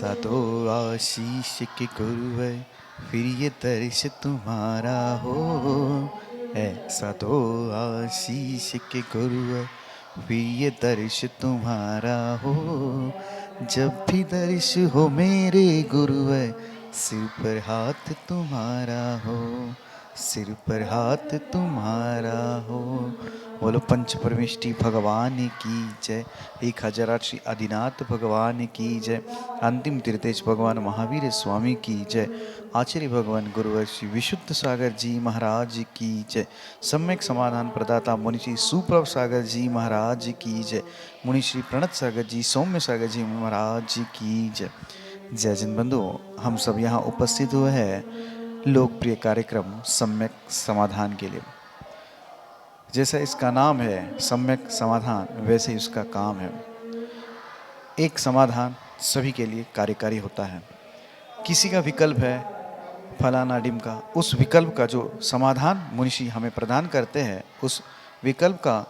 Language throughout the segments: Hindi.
ऐसा दो आशीष के गुरुवर फिर ये दर्श तुम्हारा हो। ऐसा दो आशीष के गुरुवर फिर ये दर्श तुम्हारा हो। जब भी दर्श हो मेरे गुरुवर सिर पर हाथ तुम्हारा हो, सिर पर हाथ तुम्हारा हो। बोलो पंच परमेष्टि भगवान की जय। 1008 श्री आदिनाथ भगवान की जय। अंतिम तीर्थेश भगवान महावीर स्वामी की जय। आचार्य भगवान गुरुवर श्री विशुद्ध सागर जी महाराज की जय। सम्यक समाधान प्रदाता मुनि श्री सुप्रभ सागर जी महाराज की जय। मुनि श्री प्रणत सागर जी सौम्य सागर जी महाराज की जय। जय जिन बंधु, हम सब यहाँ उपस्थित हुए हैं लोकप्रिय कार्यक्रम सम्यक समाधान के लिए। जैसा इसका नाम है सम्यक समाधान, वैसे ही उसका काम है। एक समाधान सभी के लिए कार्यकारी होता है। किसी का विकल्प है फलाना डिमका, उस विकल्प का जो समाधान मुनिषी हमें प्रदान करते हैं, उस विकल्प का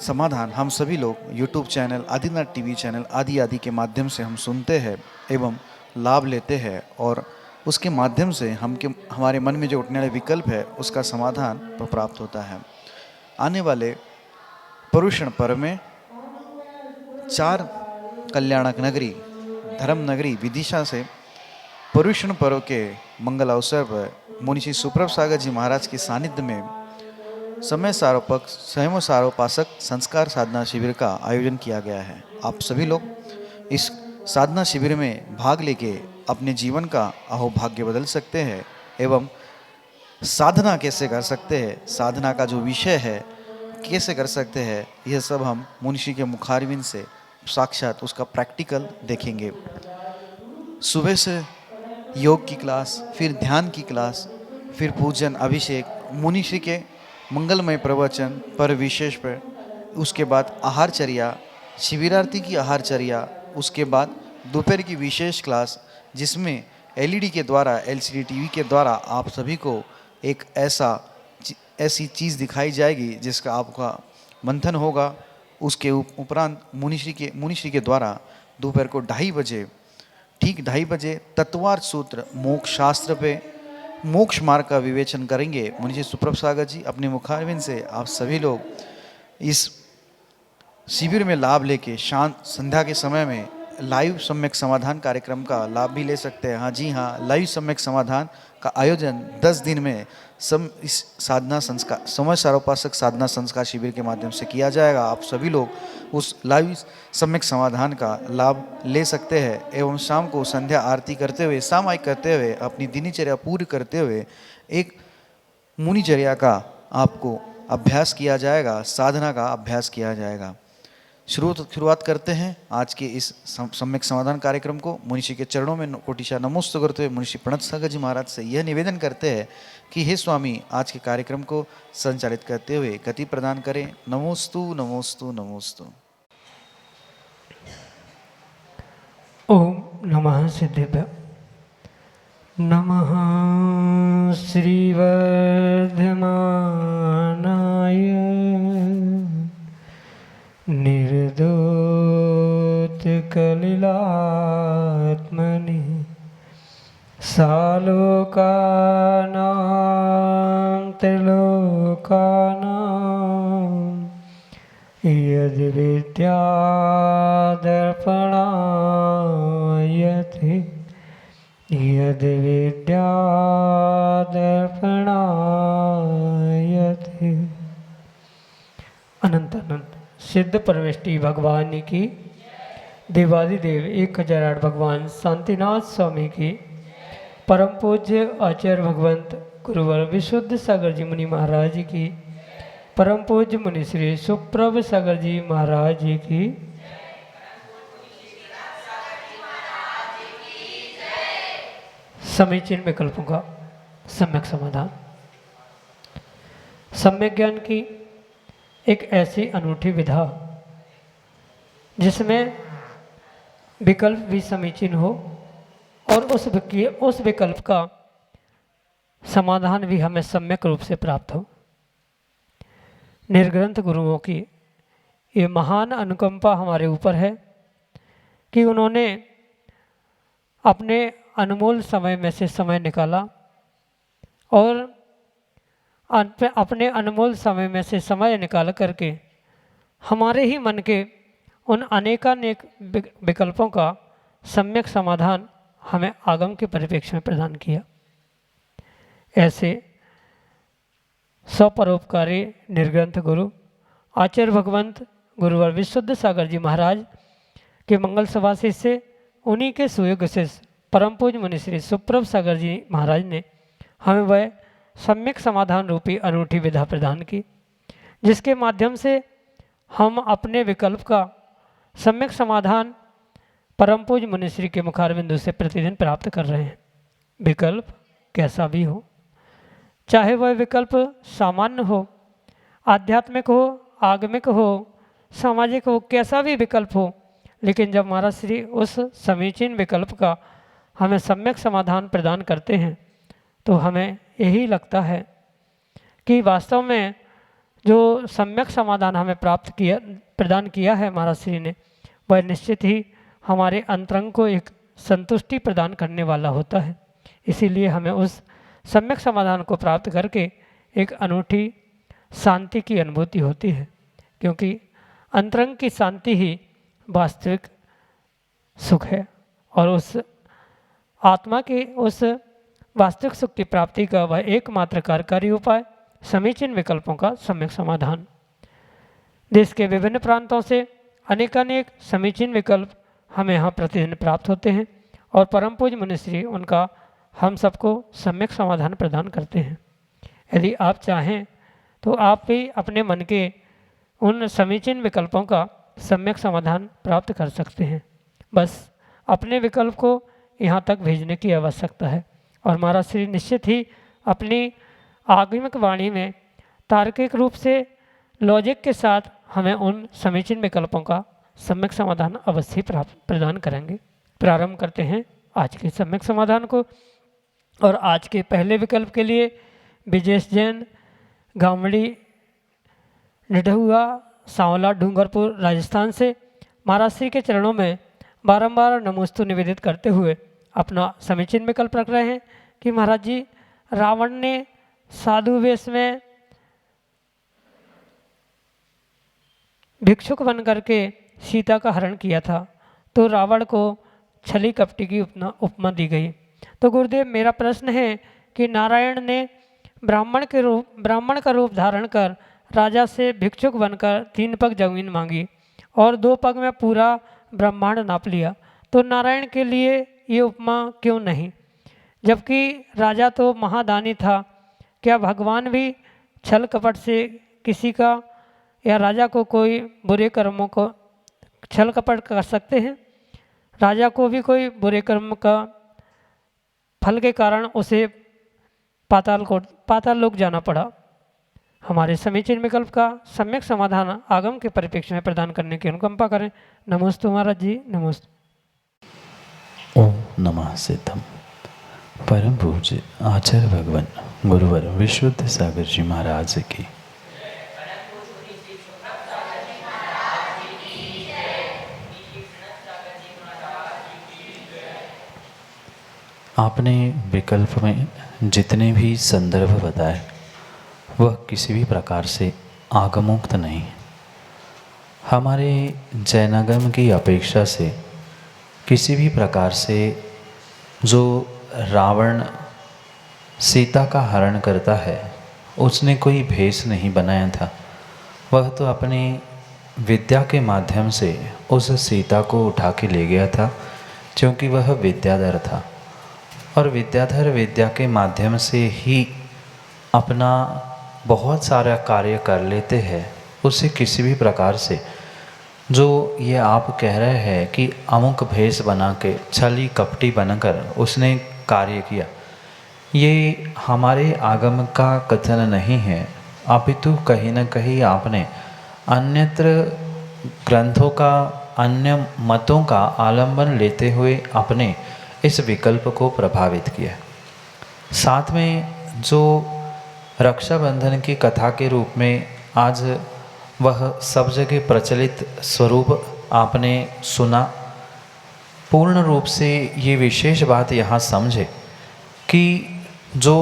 समाधान हम सभी लोग YouTube channel, Adinath TV channel आदि आदि के माध्यम से हम सुनते हैं एवं लाभ लेते हैं, और उसके माध्यम से हमारे मन में जो उठने वाले विकल्प है उसका समाधान प्राप्त होता है। आने वाले पर्युषण पर्व में 4 कल्याणक नगरी धर्म नगरी विदिशा से पर्युषण पर्व के मंगल अवसर पर मुनि श्री सुप्रभ सागर जी महाराज के सानिध्य में समय सारोपक स्वयं सारोपासक संस्कार साधना शिविर का आयोजन किया गया है। आप सभी लोग इस साधना शिविर में भाग लेके अपने जीवन का अहोभाग्य बदल सकते हैं एवं साधना कैसे कर सकते हैं, साधना का जो विषय है कैसे कर सकते हैं, यह सब हम मुनिषी के मुखारविंद से साक्षात उसका प्रैक्टिकल देखेंगे। सुबह से योग की क्लास, फिर ध्यान की क्लास, फिर पूजन अभिषेक, मुनिषी के मंगलमय प्रवचन पर विशेष पर, उसके बाद आहारचर्या, शिविरार्थी की आहारचर्या, उसके बाद दोपहर की विशेष क्लास जिसमें एलईडी के द्वारा, एलसीडी टीवी के द्वारा आप सभी को एक ऐसी चीज़ दिखाई जाएगी जिसका आपका मंथन होगा। उसके उपरांत मुनिश्री के द्वारा दोपहर को 2:30 बजे, ठीक 2:30 बजे तत्वार्थ सूत्र मोक्ष शास्त्र पे मोक्ष मार्ग का विवेचन करेंगे मुनि श्री सुप्रभ सागर जी। अपने मुखारविंद से आप सभी लोग इस शिविर में लाभ लेके शांत संध्या के समय में लाइव सम्यक समाधान कार्यक्रम का लाभ भी ले सकते हैं। हाँ जी हाँ, लाइव सम्यक समाधान का आयोजन 10 दिन में इस साधना संस्कार समय सारोपासक साधना संस्कार शिविर के माध्यम से किया जाएगा। आप सभी लोग उस लाइव सम्यक समाधान का लाभ ले सकते हैं एवं शाम को संध्या आरती करते हुए, सामायिक करते हुए, अपनी दिनचर्या पूरी करते हुए एक मुनिचर्या का आपको अभ्यास किया जाएगा, साधना का अभ्यास किया जाएगा। शुरुआत करते हैं आज के इस सम्यक समाधान कार्यक्रम को। मुनिषी के चरणों में कोटिशा नमोस्तु करते हुए मुनिषी प्रणत सागर जी महाराज से यह निवेदन करते हैं कि हे स्वामी, आज के कार्यक्रम को संचालित करते हुए गति प्रदान करें। नमोस्तु नमोस्तु नमोस्तु। ओम नमः सिद्धेभ्य। नमः श्रीवर्धमानाय निर्दोतकलिलात्मनि सालोकानां त्रिलोकानां यद्विद्यादर्पणायते यद्विद्यादर्पणायते। अनंत अनंत सिद्ध परमेष्टि भगवान की, देवादिदेव 1008 भगवान शांतिनाथ स्वामी की, परम पूज्य आचार्य भगवंत गुरुवर विशुद्ध सागर जी मुनि महाराज की, परम पूज्य मुनि श्री सुप्रभ सागर जी महाराज जी की, समीचीन विकल्पों का सम्यक समाधान। सम्यक ज्ञान की एक ऐसी अनूठी विधा जिसमें विकल्प भी समीचीन हो और उस विकल्प का समाधान भी हमें सम्यक रूप से प्राप्त हो। निर्ग्रंथ गुरुओं की ये महान अनुकंपा हमारे ऊपर है कि उन्होंने अपने अनमोल समय में से समय निकाला और अपने अनमोल समय में से समय निकाल करके हमारे ही मन के उन अनेकानेक विकल्पों का सम्यक समाधान हमें आगम के परिप्रेक्ष्य में प्रदान किया। ऐसे स्वपरोपकारी निर्ग्रंथ गुरु आचार्य भगवंत गुरुवर विशुद्ध सागर जी महाराज के मंगल सभा शिष्य, उन्हीं के सुयोग्य शिष्य परम पूज्य मुनि श्री सुप्रभ सागर जी महाराज ने हमें वह सम्यक समाधान रूपी अनूठी विधा प्रदान की, जिसके माध्यम से हम अपने विकल्प का सम्यक समाधान परम पूज्य मुनि श्री के मुखारबिंदु से प्रतिदिन प्राप्त कर रहे हैं। विकल्प कैसा भी हो, चाहे वह विकल्प सामान्य हो, आध्यात्मिक हो, आगमिक हो, सामाजिक हो, कैसा भी विकल्प हो, लेकिन जब महाराज श्री उस समीचीन विकल्प का हमें सम्यक समाधान प्रदान करते हैं तो हमें यही लगता है कि वास्तव में जो सम्यक समाधान हमें प्रदान किया है महाराज श्री ने, वह निश्चित ही हमारे अंतरंग को एक संतुष्टि प्रदान करने वाला होता है। इसीलिए हमें उस सम्यक समाधान को प्राप्त करके एक अनूठी शांति की अनुभूति होती है, क्योंकि अंतरंग की शांति ही वास्तविक सुख है और उस आत्मा के उस वास्तविक सुख की प्राप्ति का वह एकमात्र कार्यकारी उपाय समीचीन विकल्पों का सम्यक समाधान। देश के विभिन्न प्रांतों से अनेकानेक समीचीन विकल्प हमें यहाँ प्रतिदिन प्राप्त होते हैं और परम पूज्य मुनिश्री उनका हम सबको सम्यक समाधान प्रदान करते हैं। यदि आप चाहें तो आप भी अपने मन के उन समीचीन विकल्पों का सम्यक समाधान प्राप्त कर सकते हैं। बस अपने विकल्प को यहाँ तक भेजने की आवश्यकता है और महाराज श्री निश्चित ही अपनी आगमिक वाणी में तार्किक रूप से लॉजिक के साथ हमें उन समीचीन विकल्पों का सम्यक समाधान अवश्य प्रदान करेंगे। प्रारंभ करते हैं आज के सम्यक समाधान को। और आज के पहले विकल्प के लिए विजेश जैन, गामड़ी, निढुआ, सांवला, डूंगरपुर, राजस्थान से महाराज श्री के चरणों में बारंबार नमोस्तु निवेदित करते हुए अपना समीचीन विकल्प रख रहे हैं कि महाराज जी, रावण ने साधु वेश में भिक्षुक बन करके सीता का हरण किया था, तो रावण को छली कपटी की उपमा दी गई। तो गुरुदेव, मेरा प्रश्न है कि नारायण ने ब्राह्मण का रूप धारण कर राजा से भिक्षुक बनकर 3 पग जमीन मांगी और 2 पग में पूरा ब्रह्मांड नाप लिया, तो नारायण के लिए ये उपमा क्यों नहीं? जबकि राजा तो महादानी था। क्या भगवान भी छल कपट से किसी का या राजा को कोई बुरे कर्मों को छल कपट कर सकते हैं? राजा को भी कोई बुरे कर्म का फल के कारण उसे पाताल लोक जाना पड़ा। हमारे समीचीन विकल्प का सम्यक समाधान आगम के परिप्रेक्ष्य में प्रदान करने की अनुकंपा करें। नमोस्तु महाराज जी, नमोस्तु। ओम नमः सिद्धम। परम पूज्य आचार्य भगवान गुरुवर विशुद्ध सागर जी महाराज की। आपने विकल्प में जितने भी संदर्भ बताए वह किसी भी प्रकार से आगमोक्त नहीं। हमारे जैनागम की अपेक्षा से किसी भी प्रकार से जो रावण सीता का हरण करता है उसने कोई भेष नहीं बनाया था। वह तो अपनी विद्या के माध्यम से उस सीता को उठा के ले गया था, क्योंकि वह विद्याधर था और विद्याधर विद्या के माध्यम से ही अपना बहुत सारा कार्य कर लेते हैं। उसे किसी भी प्रकार से जो ये आप कह रहे हैं कि अमुक भेष बना के छली कपटी बनकर उसने कार्य किया, ये हमारे आगम का कथन नहीं है, अपितु कहीं न कहीं आपने अन्यत्र ग्रंथों का, अन्य मतों का आलंबन लेते हुए अपने इस विकल्प को प्रभावित किया। साथ में जो रक्षाबंधन की कथा के रूप में आज वह सब जगह प्रचलित स्वरूप आपने सुना, पूर्ण रूप से ये विशेष बात यहाँ समझे कि जो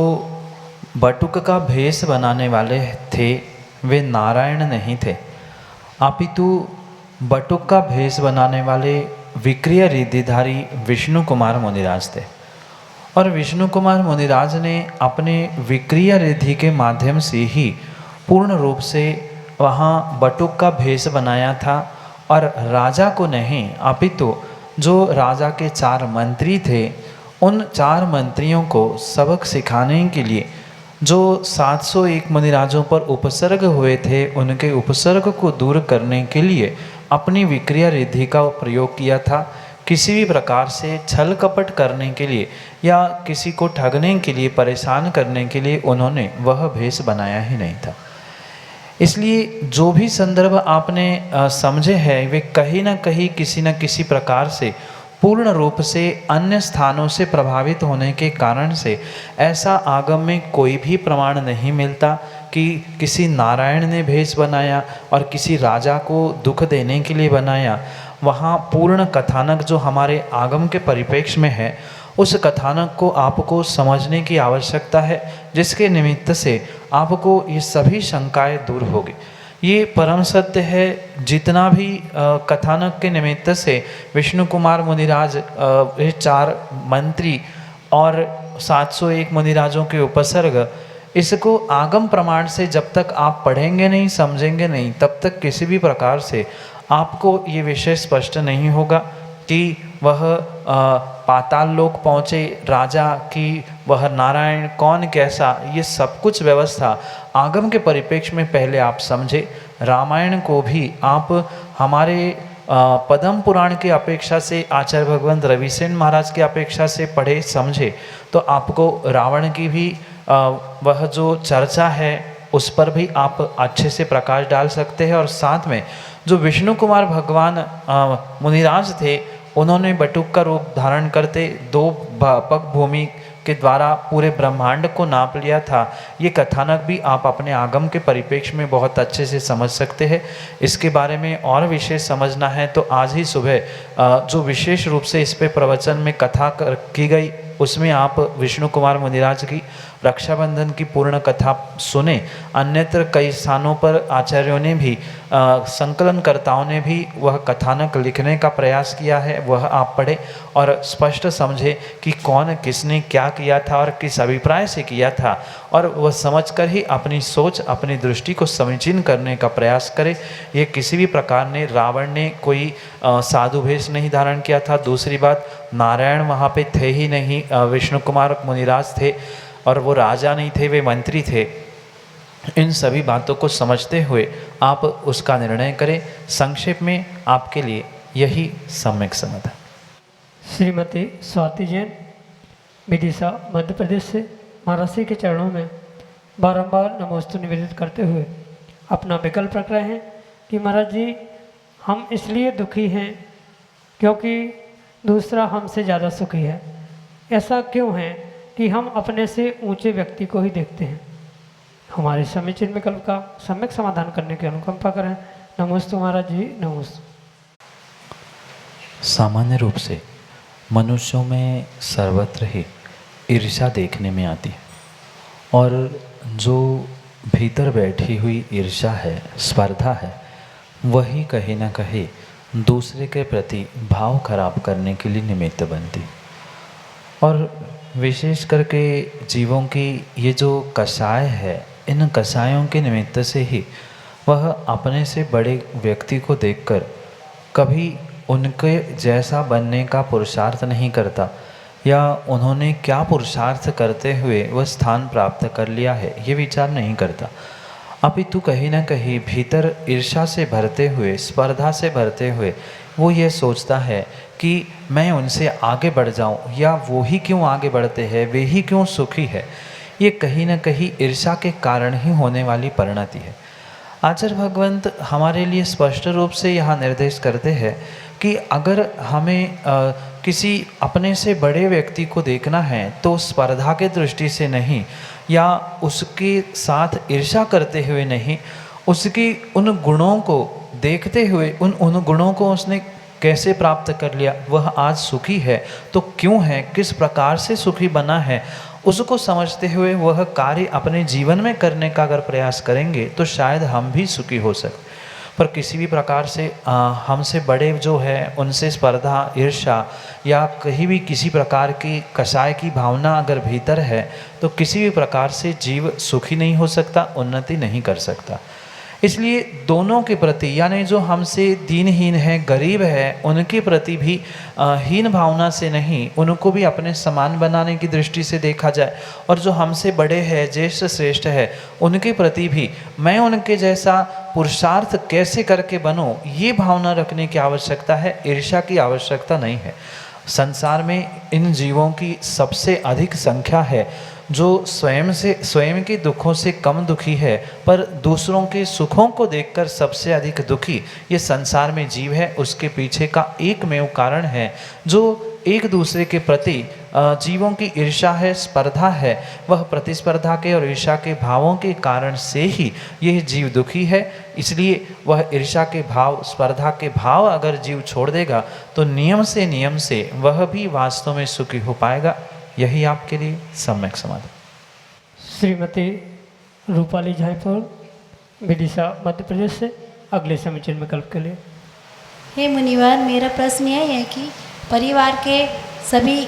बटुक का भेष बनाने वाले थे वे नारायण नहीं थे, अपितु बटुक का भेष बनाने वाले विक्रिय रिद्धिधारी विष्णु कुमार मुनिराज थे। और विष्णु कुमार मुनिराज ने अपने विक्रिय रिद्धि के माध्यम से ही पूर्ण रूप से वहाँ बटुक का भेष बनाया था। और राजा को नहीं, अपितु जो राजा के 4 मंत्री थे उन 4 मंत्रियों को सबक सिखाने के लिए जो 701 मुनिराजों पर उपसर्ग हुए थे उनके उपसर्ग को दूर करने के लिए अपनी विक्रिया रिद्धि का प्रयोग किया था। किसी भी प्रकार से छल कपट करने के लिए या किसी को ठगने के लिए, परेशान करने के लिए उन्होंने वह भेष बनाया ही नहीं था। इसलिए जो भी संदर्भ आपने समझे हैं वे कहीं ना कहीं किसी न किसी प्रकार से पूर्ण रूप से अन्य स्थानों से प्रभावित होने के कारण से ऐसा आगम में कोई भी प्रमाण नहीं मिलता कि किसी नारायण ने भेष बनाया और किसी राजा को दुख देने के लिए बनाया। वहाँ पूर्ण कथानक जो हमारे आगम के परिप्रेक्ष्य में है उस कथानक को आपको समझने की आवश्यकता है, जिसके निमित्त से आपको ये सभी शंकाएं दूर होगी। ये परम सत्य है। जितना भी कथानक के निमित्त से विष्णु कुमार मुनिराज, ये 4 मंत्री और 701 मुनिराजों के उपसर्ग, इसको आगम प्रमाण से जब तक आप पढ़ेंगे नहीं, समझेंगे नहीं, तब तक किसी भी प्रकार से आपको ये विषय स्पष्ट नहीं होगा कि वह पाताल लोक पहुँचे राजा की, वह नारायण कौन कैसा, ये सब कुछ व्यवस्था आगम के परिप्रेक्ष्य में पहले आप समझे। रामायण को भी आप हमारे पद्म पुराण की अपेक्षा से, आचार्य भगवंत रविसेन महाराज की अपेक्षा से पढ़े समझे तो आपको रावण की भी वह जो चर्चा है उस पर भी आप अच्छे से प्रकाश डाल सकते हैं। और साथ में जो विष्णु कुमार भगवान मुनिराज थे उन्होंने बटुक का रूप धारण करते 2 पग भूमि के द्वारा पूरे ब्रह्मांड को नाप लिया था। ये कथानक भी आप अपने आगम के परिप्रेक्ष्य में बहुत अच्छे से समझ सकते हैं। इसके बारे में और विशेष समझना है तो आज ही सुबह जो विशेष रूप से इस पे प्रवचन में कथा की गई उसमें आप विष्णु कुमार मुनिराज की रक्षाबंधन की पूर्ण कथा सुने। अन्यत्र कई स्थानों पर आचार्यों ने भी, संकलनकर्ताओं ने भी वह कथानक लिखने का प्रयास किया है, वह आप पढ़े और स्पष्ट समझे कि कौन किसने क्या किया था और किस अभिप्राय से किया था, और वह समझकर ही अपनी सोच, अपनी दृष्टि को समीचीन करने का प्रयास करे। ये किसी भी प्रकार ने रावण ने कोई साधु भेष नहीं धारण किया था। दूसरी बात, नारायण वहाँ पे थे ही नहीं, विष्णु कुमार मुनिराज थे और वो राजा नहीं थे, वे मंत्री थे। इन सभी बातों को समझते हुए आप उसका निर्णय करें। संक्षेप में आपके लिए यही सम्यक समाधान। श्रीमती स्वाति जैन, विदिशा मध्य प्रदेश से महाराज के चरणों में बारंबार नमोस्तु निवेदित करते हुए अपना विकल्प रख रहे हैं कि महाराज जी, हम इसलिए दुखी हैं क्योंकि दूसरा हमसे ज़्यादा सुखी है। ऐसा क्यों है कि हम अपने से ऊंचे व्यक्ति को ही देखते हैं। हमारे समीचीन विकल्प का सम्यक समाधान करने की अनुकंपा करें। नमोस्तु महाराज जी, नमोस्तु। सामान्य रूप से मनुष्यों में सर्वत्र ही ईर्ष्या देखने में आती है, और जो भीतर बैठी हुई ईर्ष्या है, स्पर्धा है, वही कहीं ना कहीं दूसरे के प्रति भाव खराब करने के लिए निमित्त बनती। और विशेष करके जीवों की ये जो कषाय है, इन कषायों के निमित्त से ही वह अपने से बड़े व्यक्ति को देखकर कभी उनके जैसा बनने का पुरुषार्थ नहीं करता, या उन्होंने क्या पुरुषार्थ करते हुए वह स्थान प्राप्त कर लिया है ये विचार नहीं करता। अपितु कहीं ना कहीं भीतर ईर्ष्या से भरते हुए, स्पर्धा से भरते हुए वो ये सोचता है कि मैं उनसे आगे बढ़ जाऊं, या वो ही क्यों आगे बढ़ते हैं, वे ही क्यों सुखी है। ये कहीं ना कहीं ईर्ष्या के कारण ही होने वाली परिणति है। आचार्य भगवंत हमारे लिए स्पष्ट रूप से यहाँ निर्देश करते हैं कि अगर हमें किसी अपने से बड़े व्यक्ति को देखना है तो स्पर्धा के दृष्टि से नहीं, या उसके साथ ईर्ष्या करते हुए नहीं, उसकी उन गुणों को देखते हुए, उन गुणों को उसने कैसे प्राप्त कर लिया, वह आज सुखी है तो क्यों है, किस प्रकार से सुखी बना है, उसको समझते हुए वह कार्य अपने जीवन में करने का अगर प्रयास करेंगे तो शायद हम भी सुखी हो सकते। पर किसी भी प्रकार से हमसे बड़े जो है उनसे स्पर्धा, ईर्ष्या या कहीं भी किसी प्रकार की कषाय की भावना अगर भीतर है तो किसी भी प्रकार से जीव सुखी नहीं हो सकता, उन्नति नहीं कर सकता। इसलिए दोनों के प्रति, यानी जो हमसे दीनहीन है, गरीब है, उनके प्रति भी हीन भावना से नहीं, उनको भी अपने समान बनाने की दृष्टि से देखा जाए। और जो हमसे बड़े हैं, ज्येष्ठ श्रेष्ठ है, उनके प्रति भी मैं उनके जैसा पुरुषार्थ कैसे करके बनूं, ये भावना रखने की आवश्यकता है, ईर्ष्या की आवश्यकता नहीं है। संसार में इन जीवों की सबसे अधिक संख्या है जो स्वयं के दुखों से कम दुखी है, पर दूसरों के सुखों को देखकर सबसे अधिक दुखी ये संसार में जीव है। उसके पीछे का एकमेव कारण है जो एक दूसरे के प्रति जीवों की ईर्ष्या है, स्पर्धा है। वह प्रतिस्पर्धा के और ईर्ष्या के भावों के कारण से ही यह जीव दुखी है। इसलिए वह ईर्ष्या के भाव, स्पर्धा के भाव अगर जीव छोड़ देगा तो नियम से वह भी वास्तव में सुखी हो पाएगा। यही आपके लिए सम्यक समाधान। श्रीमती रूपाली झाईपुर, विदिशा, मध्य प्रदेश से अगले समीचीन विकल्प के लिए। हे मुनिवर, मेरा प्रश्न यह है कि परिवार के सभी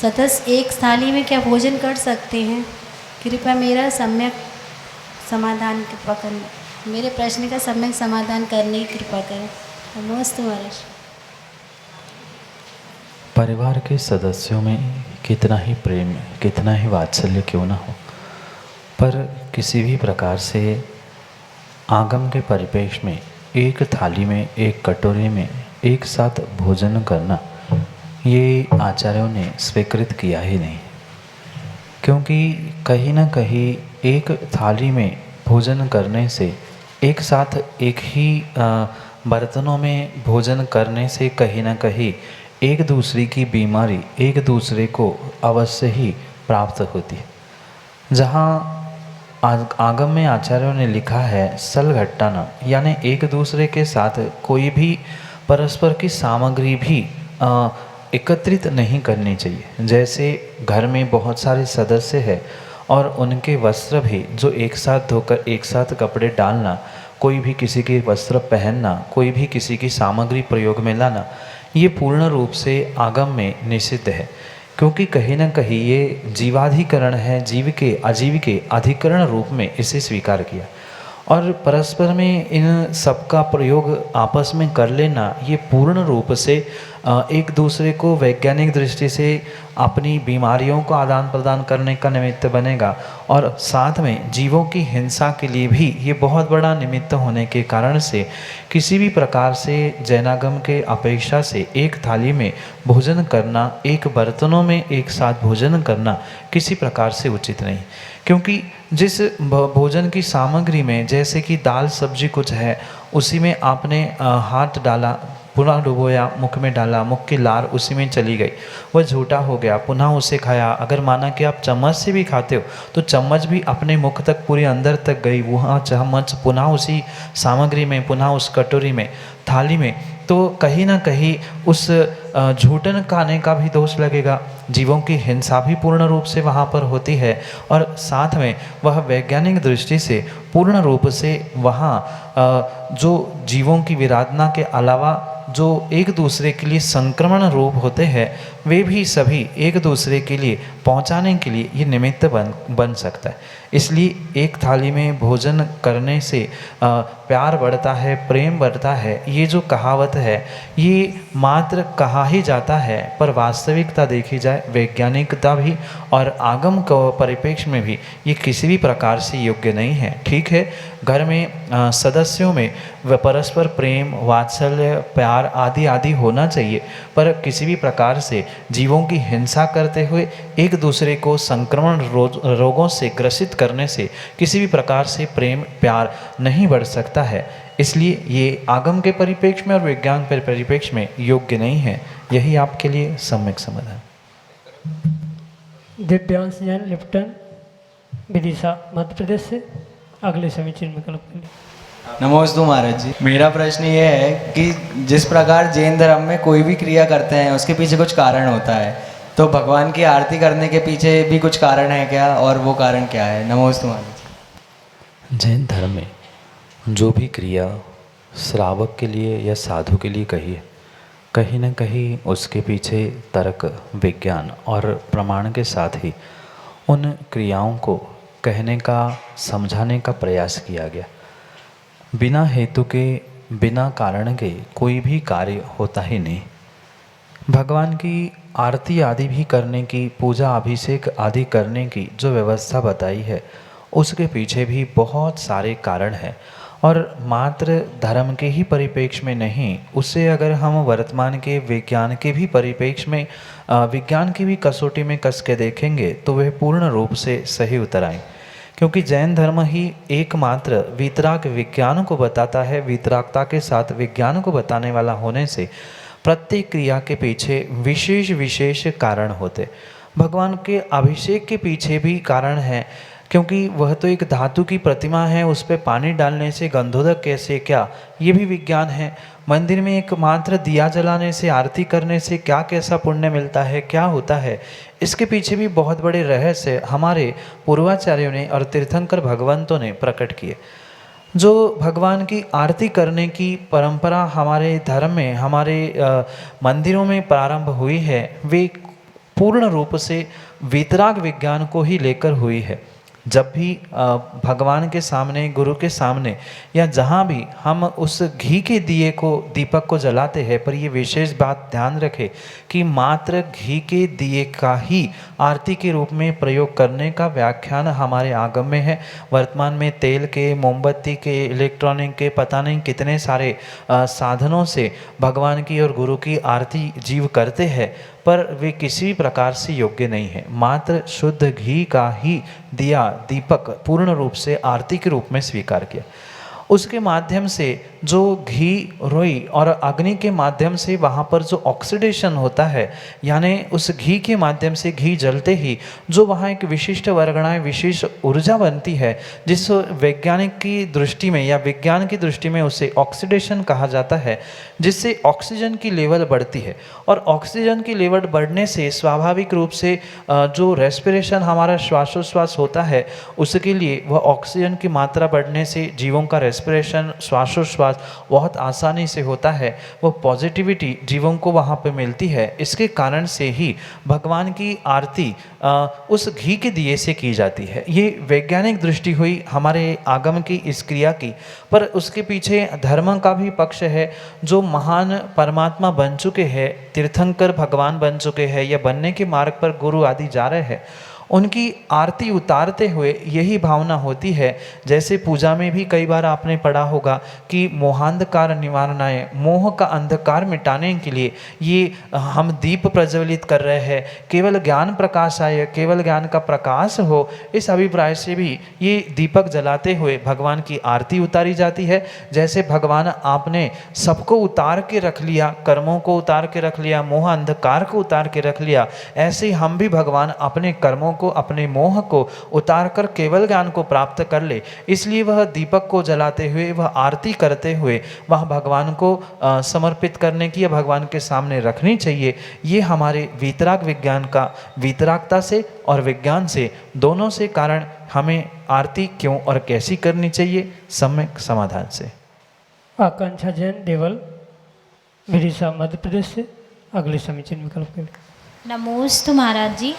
सदस्य एक थाली में क्या भोजन कर सकते हैं? कृपया मेरा सम्यक समाधान कृपा करें, मेरे प्रश्न का सम्यक समाधान करने की कृपा करें। नमस्ते महाराज। परिवार के सदस्यों में कितना ही प्रेम, कितना ही वात्सल्य क्यों ना हो, पर किसी भी प्रकार से आगम के परिपेक्ष में एक थाली में, एक कटोरे में एक साथ भोजन करना, ये आचार्यों ने स्वीकृत किया ही नहीं। क्योंकि कहीं ना कहीं एक थाली में भोजन करने से, एक साथ एक ही बर्तनों में भोजन करने से कहीं ना कहीं एक दूसरे की बीमारी एक दूसरे को अवश्य ही प्राप्त होती है। जहाँ आगम में आचार्यों ने लिखा है सलघट्टाना, यानी एक दूसरे के साथ कोई भी परस्पर की सामग्री भी एकत्रित नहीं करनी चाहिए। जैसे घर में बहुत सारे सदस्य हैं और उनके वस्त्र भी जो एक साथ धोकर एक साथ कपड़े डालना, कोई भी किसी के वस्त्र पहनना, कोई भी किसी की सामग्री प्रयोग में लाना, ये पूर्ण रूप से आगम में निषिद्ध है। क्योंकि कहीं ना कहीं ये जीवाधिकरण है, जीव के अजीव के अधिकरण रूप में इसे स्वीकार किया। और परस्पर में इन सब का प्रयोग आपस में कर लेना, ये पूर्ण रूप से एक दूसरे को वैज्ञानिक दृष्टि से अपनी बीमारियों को आदान प्रदान करने का निमित्त बनेगा। और साथ में जीवों की हिंसा के लिए भी ये बहुत बड़ा निमित्त होने के कारण से किसी भी प्रकार से जैनागम के अपेक्षा से एक थाली में भोजन करना, एक बर्तनों में एक साथ भोजन करना किसी प्रकार से उचित नहीं। क्योंकि जिस भोजन की सामग्री में, जैसे कि दाल सब्जी कुछ है, उसी में आपने हाथ डाला, पुनः डुबोया, मुख में डाला, मुख की लार उसी में चली गई, वह झूठा हो गया, पुनः उसे खाया। अगर माना कि आप चम्मच से भी खाते हो तो चम्मच भी अपने मुख तक पूरे अंदर तक गई, वहाँ चम्मच पुनः उसी सामग्री में, पुनः उस कटोरी में, थाली में, तो कहीं ना कहीं उस झूठन खाने का भी दोष लगेगा। जीवों की हिंसा भी पूर्ण रूप से वहाँ पर होती है और साथ में वह वैज्ञानिक दृष्टि से पूर्ण रूप से वहाँ जो जीवों की विराधना के अलावा जो एक दूसरे के लिए संक्रमण रूप होते हैं, वे भी सभी एक दूसरे के लिए पहुंचाने के लिए ये निमित्त बन सकता है। इसलिए एक थाली में भोजन करने से प्यार बढ़ता है, प्रेम बढ़ता है। ये जो कहावत है ये मात्र कहा ही जाता है, पर वास्तविकता देखी जाए, वैज्ञानिकता भी और आगम को परिप्रेक्ष्य में भी ये किसी भी प्रकार से योग्य नहीं है। ठीक है, घर में सदस्यों में परस्पर प्रेम, वात्सल्य, प्यार आदि आदि होना चाहिए, पर किसी भी प्रकार से जीवों की हिंसा करते हुए एक दूसरे को संक्रमण रोगों से ग्रसित करने से किसी भी प्रकार से प्रेम प्यार नहीं बढ़ सकता है। इसलिए ये आगम के परिप्रेक्ष्य में और विज्ञान के परिप्रेक्ष्य में योग्य नहीं है। यही आपके लिए सम्यक समाधान। दिव्यांश जैन, लिप्टन, विदिशा, मध्य प्रदेश से अगले समीचीन विकल्प के लिए। नमोस्तु महाराज जी। मेरा प्रश्न ये है कि जिस प्रकार जैन धर्म में कोई भी क्रिया करते हैं उसके पीछे कुछ कारण होता है, तो भगवान की आरती करने के पीछे भी कुछ कारण है क्या, और वो कारण क्या है? नमोस्तु महाराज। जैन धर्म में जो भी क्रिया श्रावक के लिए या साधु के लिए कही है, कहीं न कहीं उसके पीछे तर्क, विज्ञान और प्रमाण के साथ ही उन क्रियाओं को कहने का, समझाने का प्रयास किया गया। बिना हेतु के, बिना कारण के कोई भी कार्य होता ही नहीं। भगवान की आरती आदि भी करने की, पूजा अभिषेक आदि करने की जो व्यवस्था बताई है, उसके पीछे भी बहुत सारे कारण हैं। और मात्र धर्म के ही परिप्रेक्ष्य में नहीं, उससे अगर हम वर्तमान के विज्ञान के भी परिप्रेक्ष्य में, विज्ञान की भी कसौटी में कस के देखेंगे तो वह पूर्ण रूप से सही उतर आए। क्योंकि जैन धर्म ही एकमात्र वीतराग विज्ञान को बताता है। वीतरागता के साथ विज्ञान को बताने वाला होने से प्रत्येक क्रिया के पीछे विशेष विशेष कारण होते। भगवान के अभिषेक के पीछे भी कारण है, क्योंकि वह तो एक धातु की प्रतिमा है, उस पर पानी डालने से गंधोदक कैसे, क्या, ये भी विज्ञान है। मंदिर में एक मात्र दिया जलाने से, आरती करने से क्या कैसा पुण्य मिलता है, क्या होता है, इसके पीछे भी बहुत बड़े रहस्य हमारे पूर्वाचार्यों ने और तीर्थंकर भगवंतों ने प्रकट किए। जो भगवान की आरती करने की परंपरा हमारे धर्म में, हमारे मंदिरों में प्रारंभ हुई है, वे पूर्ण रूप से वीतराग विज्ञान को ही लेकर हुई है। जब भी भगवान के सामने, गुरु के सामने या जहाँ भी हम उस घी के दिए को, दीपक को जलाते हैं, पर ये विशेष बात ध्यान रखें कि मात्र घी के दिए का ही आरती के रूप में प्रयोग करने का व्याख्यान हमारे आगम में है। वर्तमान में तेल के, मोमबत्ती के, इलेक्ट्रॉनिक के, पता नहीं कितने सारे साधनों से भगवान की और गुरु की आरती जीव करते हैं, पर वे किसी प्रकार से योग्य नहीं है। मात्र शुद्ध घी का ही दिया, दीपक पूर्ण रूप से आरती के रूप में स्वीकार किया। उसके माध्यम से जो घी, रोई और अग्नि के माध्यम से वहाँ पर जो ऑक्सीडेशन होता है, यानी उस घी के माध्यम से घी जलते ही जो वहाँ एक विशिष्ट वर्गणाएं, विशेष ऊर्जा बनती है, जिस वैज्ञानिक की दृष्टि में या विज्ञान की दृष्टि में उसे ऑक्सीडेशन कहा जाता है, जिससे ऑक्सीजन की लेवल बढ़ती है। और ऑक्सीजन की लेवल बढ़ने से स्वाभाविक रूप से जो रेस्पिरेशन, हमारा श्वासोश्वास होता है, उसके लिए वह ऑक्सीजन की मात्रा बढ़ने से जीवों का रेस्पिरेशन, श्वासोश्वास बहुत आसानी से होता है। वो पॉजिटिविटी जीवों को वहाँ पे मिलती है। इसके कारण से ही भगवान की आरती उस घी के दिए से की जाती है। ये वैज्ञानिक दृष्टि हुई हमारे आगम की इस क्रिया की। पर उसके पीछे धर्म का भी पक्ष है। जो महान परमात्मा बन चुके हैं, तीर्थंकर भगवान बन चुके हैं या बनने के मार्ग पर गुरु आदि जा रहे हैं, उनकी आरती उतारते हुए यही भावना होती है। जैसे पूजा में भी कई बार आपने पढ़ा होगा कि मोहांधकार निवारणाय, मोह का अंधकार मिटाने के लिए ये हम दीप प्रज्वलित कर रहे हैं, केवल ज्ञान प्रकाश आए, केवल ज्ञान का प्रकाश हो, इस अभिप्राय से भी ये दीपक जलाते हुए भगवान की आरती उतारी जाती है। जैसे भगवान आपने सबको उतार के रख लिया, कर्मों को उतार के रख लिया, मोह अंधकार को उतार के रख लिया, ऐसे ही हम भी भगवान अपने कर्मों को, अपने मोह को उतार कर केवल ज्ञान को प्राप्त कर ले। इसलिए वह दीपक को जलाते हुए, वह आरती करते हुए वह भगवान को समर्पित करने की या भगवान के सामने रखनी चाहिए। ये हमारे वीतराग विज्ञान का, वीतरागता से और विज्ञान से, दोनों से कारण हमें आरती क्यों और कैसी करनी चाहिए, सम्यक समाधान से। आकांक्षा जैन, देवल, विदिशा, मध्य प्रदेश से अगले समीचीन विकल्प के लिए। नमोस्तु महाराज जी।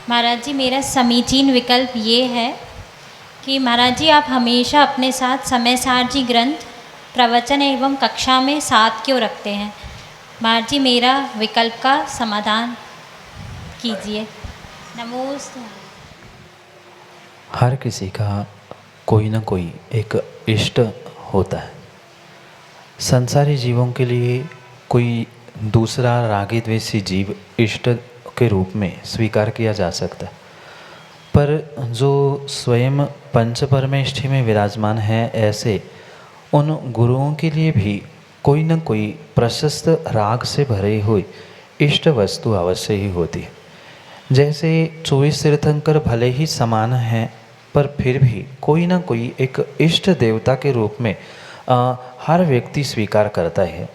महाराज जी, मेरा समीचीन विकल्प ये है कि महाराज जी, आप हमेशा अपने साथ समय सारजी ग्रंथ, प्रवचन एवं कक्षा में साथ क्यों रखते हैं? महाराज जी, मेरा विकल्प का समाधान कीजिए। नमोस्तु। हर किसी का कोई ना कोई एक इष्ट होता है। संसारी जीवों के लिए कोई दूसरा रागी द्वेषी जीव इष्ट के रूप में स्वीकार किया जा सकता है, पर जो स्वयं पंच परमेष्ठी में विराजमान है, ऐसे उन गुरुओं के लिए भी कोई न कोई प्रशस्त राग से भरे हुई इष्ट वस्तु अवश्य ही होती है। जैसे 24 तीर्थंकर भले ही समान हैं, पर फिर भी कोई ना कोई एक इष्ट देवता के रूप में हर व्यक्ति स्वीकार करता है।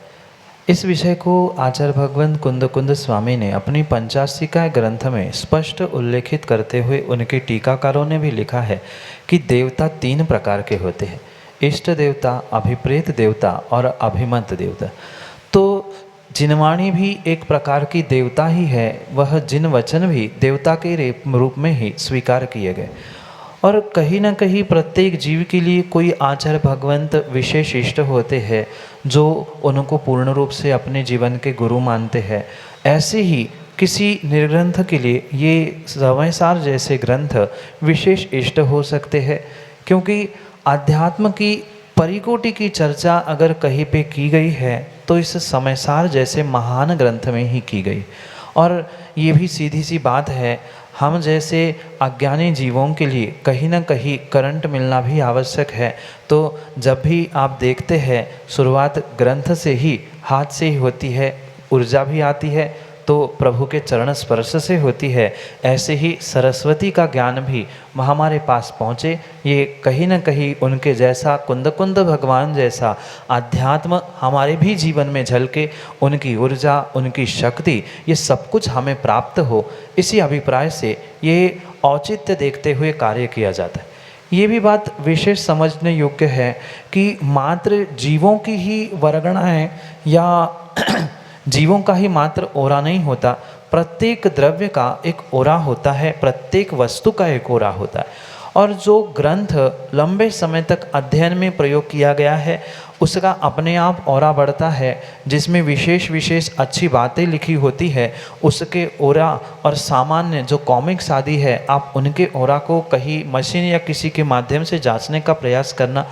इस विषय को आचार्य भगवंत कुंद कुंद स्वामी ने अपनी पंचाशिका ग्रंथ में स्पष्ट उल्लेखित करते हुए उनके टीकाकारों ने भी लिखा है कि देवता 3 प्रकार के होते हैं, इष्ट देवता, अभिप्रेत देवता और अभिमत देवता। तो जिनवाणी भी एक प्रकार की देवता ही है, वह जिन वचन भी देवता के रूप में ही स्वीकार किए गए। और कहीं ना कहीं प्रत्येक जीव के लिए कोई आचार्य भगवंत विशेष इष्ट होते हैं जो उनको पूर्ण रूप से अपने जीवन के गुरु मानते हैं। ऐसे ही किसी निर्ग्रंथ के लिए ये समयसार जैसे ग्रंथ विशेष इष्ट हो सकते हैं, क्योंकि अध्यात्म की परिकोटि की चर्चा अगर कहीं पे की गई है तो इस समयसार जैसे महान ग्रंथ में ही की गई। और ये भी सीधी सी बात है, हम जैसे अज्ञानी जीवों के लिए कहीं ना कहीं करंट मिलना भी आवश्यक है। तो जब भी आप देखते हैं शुरुआत ग्रंथ से ही, हाथ से ही होती है, ऊर्जा भी आती है तो प्रभु के चरण स्पर्श से होती है। ऐसे ही सरस्वती का ज्ञान भी हमारे पास पहुँचे, ये कहीं ना कहीं उनके जैसा कुंद कुंद भगवान जैसा अध्यात्म हमारे भी जीवन में झलके, उनकी ऊर्जा, उनकी शक्ति, ये सब कुछ हमें प्राप्त हो, इसी अभिप्राय से ये औचित्य देखते हुए कार्य किया जाता है। ये भी बात विशेष समझने योग्य है कि मात्र जीवों की ही वरगणाएं या जीवों का ही मात्र ओरा नहीं होता, प्रत्येक द्रव्य का एक ओरा होता है, प्रत्येक वस्तु का एक ओरा होता है। और जो ग्रंथ लंबे समय तक अध्ययन में प्रयोग किया गया है उसका अपने आप ओरा बढ़ता है, जिसमें विशेष विशेष अच्छी बातें लिखी होती है उसके ओरा। और सामान्य जो कॉमिक्स आदि है, आप उनके ओरा को कहीं मशीन या किसी के माध्यम से जांचने का प्रयास करना।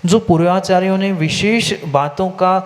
जो पूर्वाचार्यों ने विशेष बातों का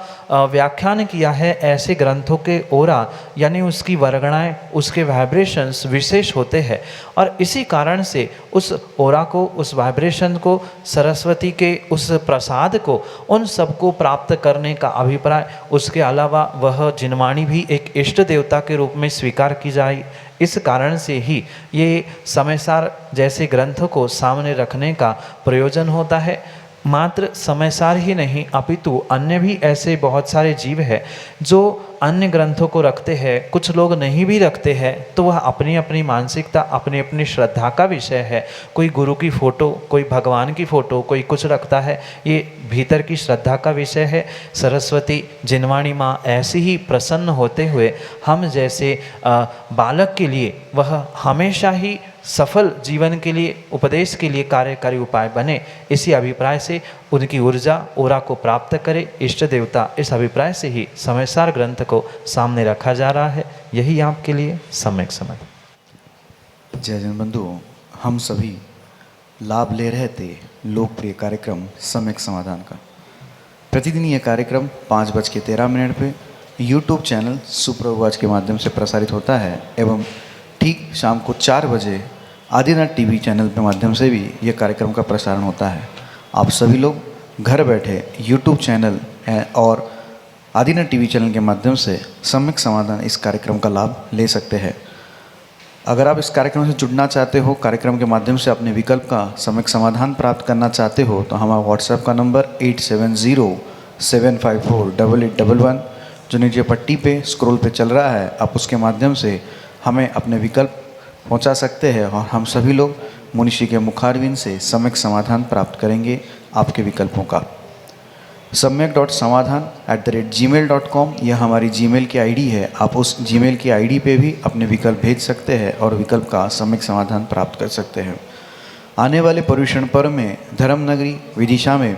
व्याख्यान किया है, ऐसे ग्रंथों के ओरा यानी उसकी वर्गणाएं, उसके वाइब्रेशंस विशेष होते हैं। और इसी कारण से उस ओरा को, उस वाइब्रेशन को, सरस्वती के उस प्रसाद को, उन सबको प्राप्त करने का अभिप्राय, उसके अलावा वह जिनवाणी भी एक इष्ट देवता के रूप में स्वीकार की जाए। इस कारण से ही ये समयसार जैसे ग्रंथों को सामने रखने का प्रयोजन होता है। मात्र समयसार ही नहीं अपितु अन्य भी ऐसे बहुत सारे जीव हैं जो अन्य ग्रंथों को रखते हैं, कुछ लोग नहीं भी रखते हैं, तो वह अपनी अपनी मानसिकता, अपनी अपनी श्रद्धा का विषय है। कोई गुरु की फ़ोटो, कोई भगवान की फ़ोटो, कोई कुछ रखता है, ये भीतर की श्रद्धा का विषय है। सरस्वती जिनवाणी माँ ऐसे ही प्रसन्न होते हुए हम जैसे बालक के लिए वह हमेशा ही सफल जीवन के लिए, उपदेश के लिए कार्यकारी उपाय बने, इसी अभिप्राय से उनकी ऊर्जा, ओरा को प्राप्त करे इष्ट देवता। इस अभिप्राय से ही समयसार ग्रंथ को सामने रखा जा रहा है। यही आपके लिए सम्यक समझ। जय जन बंधु, हम सभी लाभ ले रहे थे लोकप्रिय कार्यक्रम सम्यक समाधान का। प्रतिदिन यह कार्यक्रम 5:13 पे YouTube चैनल सुप्रभात के माध्यम से प्रसारित होता है एवं ठीक शाम को 4 बजे आदिनाथ टीवी चैनल के माध्यम से भी यह कार्यक्रम का प्रसारण होता है। आप सभी लोग घर बैठे YouTube चैनल और आदिनाथ टीवी चैनल के माध्यम से सम्यक समाधान इस कार्यक्रम का लाभ ले सकते हैं। अगर आप इस कार्यक्रम से जुड़ना चाहते हो, कार्यक्रम के माध्यम से अपने विकल्प का सम्यक समाधान प्राप्त करना चाहते हो, तो हमारा व्हाट्सएप का नंबर 8707548811 जो नीचे पट्टी पे स्क्रॉल पे चल रहा है, आप उसके माध्यम से हमें अपने विकल्प पहुंचा सकते हैं और हम सभी लोग मुनिषी के मुखारविंद से सम्यक समाधान प्राप्त करेंगे आपके विकल्पों का। samyak.samadhan@gmail.com यह हमारी जीमेल की आईडी है। आप उस जीमेल की आईडी पे भी अपने विकल्प भेज सकते हैं और विकल्प का सम्यक समाधान प्राप्त कर सकते हैं। आने वाले पर्युषण पर्व में धर्मनगरी विदिशा में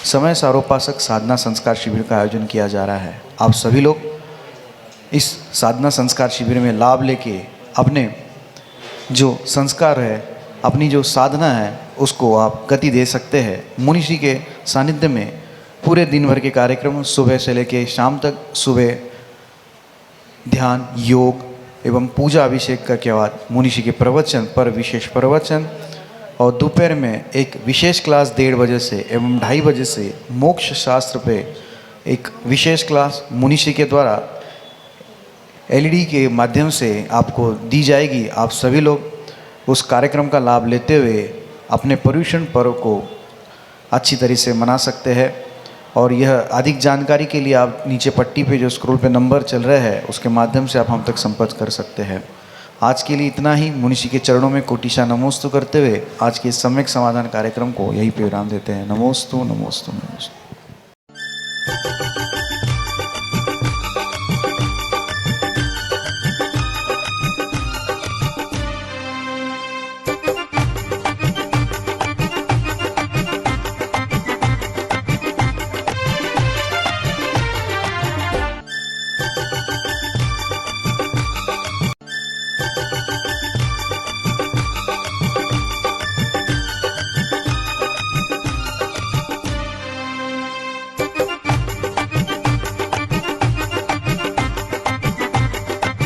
समय सारोपासक साधना संस्कार शिविर का आयोजन किया जा रहा है। आप सभी लोग इस साधना संस्कार शिविर में लाभ लेके अपने जो संस्कार है, अपनी जो साधना है, उसको आप गति दे सकते हैं। मुनिषी के सानिध्य में पूरे दिन भर के कार्यक्रम सुबह से लेके शाम तक, सुबह ध्यान, योग एवं पूजा अभिषेक के बाद मुनिषी के प्रवचन पर विशेष प्रवचन और दोपहर में एक विशेष क्लास 1:30 बजे से एवं 2:30 बजे से मोक्ष शास्त्र पे एक विशेष क्लास मुनिषी के द्वारा LED के माध्यम से आपको दी जाएगी। आप सभी लोग उस कार्यक्रम का लाभ लेते हुए अपने पर्युषण पर्व को अच्छी तरह से मना सकते हैं। और यह अधिक जानकारी के लिए आप नीचे पट्टी पे जो स्क्रॉल पे नंबर चल रहा है उसके माध्यम से आप हम तक संपर्क कर सकते हैं। आज के लिए इतना ही। मुनिषी के चरणों में कोटिशा नमोस्तु करते हुए आज के इस सम्यक समाधान कार्यक्रम को यहीं पे विराम देते हैं। नमोस्तु नमोस्तु नमोस्तु।